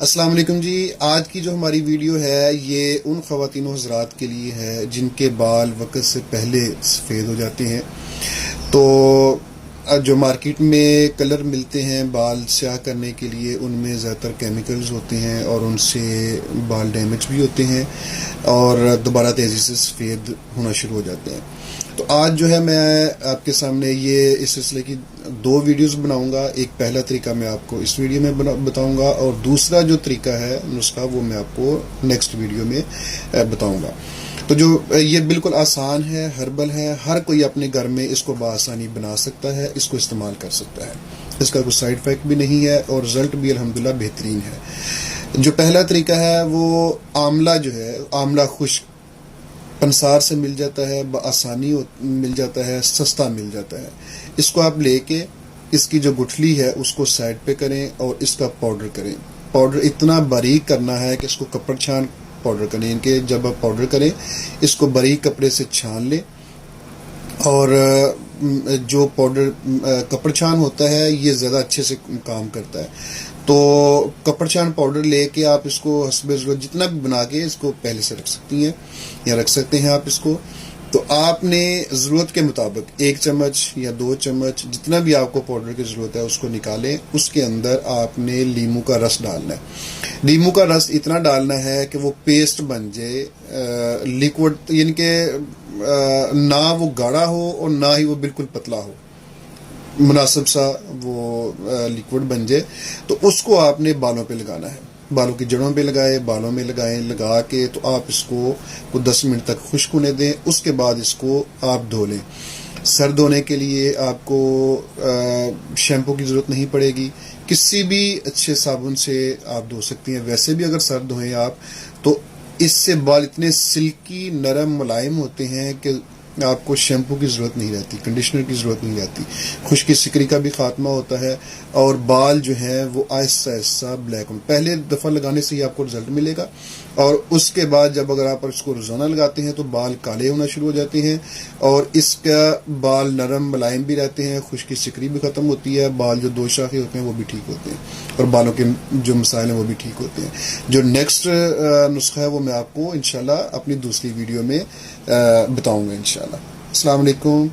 السلام علیکم جی. آج کی جو ہماری ویڈیو ہے یہ ان خواتین و حضرات کے لیے ہے جن کے بال وقت سے پہلے سفید ہو جاتے ہیں. تو جو مارکیٹ میں کلر ملتے ہیں بال سیاہ کرنے کے لیے ان میں زیادہ تر کیمیکلز ہوتے ہیں اور ان سے بال ڈیمیج بھی ہوتے ہیں اور دوبارہ تیزی سے سفید ہونا شروع ہو جاتے ہیں. تو آج جو ہے میں آپ کے سامنے یہ اس سلسلے کی 2 ویڈیوز بناؤں گا. ایک پہلا طریقہ میں آپ کو اس ویڈیو میں بتاؤں گا اور دوسرا جو طریقہ ہے نسخہ وہ میں آپ کو نیکسٹ ویڈیو میں بتاؤں گا. تو جو یہ بالکل آسان ہے، ہربل ہے، ہر کوئی اپنے گھر میں اس کو بآسانی بنا سکتا ہے، اس کو استعمال کر سکتا ہے. اس کا کوئی سائیڈ افیکٹ بھی نہیں ہے اور رزلٹ بھی الحمدللہ بہترین ہے. جو پہلا طریقہ ہے وہ آملہ جو ہے، آملہ خشک پنسار سے مل جاتا ہے، بآسانی مل جاتا ہے، سستا مل جاتا ہے. اس کو آپ لے کے اس کی جو گٹھلی ہے اس کو سائڈ پہ کریں اور اس کا پاؤڈر کریں. پاؤڈر اتنا باریک کرنا ہے کہ اس کو کپڑ چھان پاؤڈر کریں. ان کے جب آپ پاؤڈر کریں اس کو باریک کپڑے سے چھان لیں اور جو پاؤڈر کپڑ چھان ہوتا ہے یہ زیادہ اچھے سے کام کرتا ہے. تو کپڑ چھان پاؤڈر لے کے آپ اس کو حسب ضرورت جتنا بھی بنا کے اس کو پہلے سے رکھ سکتی ہیں یا رکھ سکتے ہیں آپ اس کو. تو آپ نے ضرورت کے مطابق 1 چمچ یا 2 چمچ جتنا بھی آپ کو پاؤڈر کی ضرورت ہے اس کو نکالیں. اس کے اندر آپ نے لیموں کا رس ڈالنا ہے. لیموں کا رس اتنا ڈالنا ہے کہ وہ پیسٹ بن جائے، لیکوڈ، یعنی کہ نہ وہ گاڑھا ہو اور نہ ہی وہ بالکل پتلا ہو، مناسب سا وہ لیکوڈ بن جائے. تو اس کو آپ نے بالوں پہ لگانا ہے، بالوں کی جڑوں پہ لگائے، بالوں میں لگائیں. لگا کے تو آپ اس کو 10 منٹ تک خشک ہونے دیں. اس کے بعد اس کو آپ دھو لیں. سر دھونے کے لیے آپ کو شیمپو کی ضرورت نہیں پڑے گی، کسی بھی اچھے صابن سے آپ دھو سکتی ہیں. ویسے بھی اگر سر دھوئیں آپ تو اس سے بال اتنے سلکی، نرم، ملائم ہوتے ہیں کہ آپ کو شیمپو کی ضرورت نہیں رہتی، کنڈیشنر کی ضرورت نہیں رہتی. خشکی سکری کا بھی خاتمہ ہوتا ہے اور بال جو ہیں وہ آہستہ آہستہ بلیک ہوں. پہلے دفعہ لگانے سے ہی آپ کو رزلٹ ملے گا اور اس کے بعد جب اگر آپ اس کو روزانہ لگاتے ہیں تو بال کالے ہونا شروع ہو جاتے ہیں اور اس کا بال نرم ملائم بھی رہتے ہیں، خشکی سکری بھی ختم ہوتی ہے، بال جو 2 شاخے ہوتے ہیں وہ بھی ٹھیک ہوتے ہیں اور بالوں کے جو مسائل ہیں وہ بھی ٹھیک ہوتے ہیں. جو نیکسٹ نسخہ ہے وہ میں آپ کو انشاءاللہ اپنی دوسری ویڈیو میں بتاؤں گا انشاءاللہ. السلام علیکم.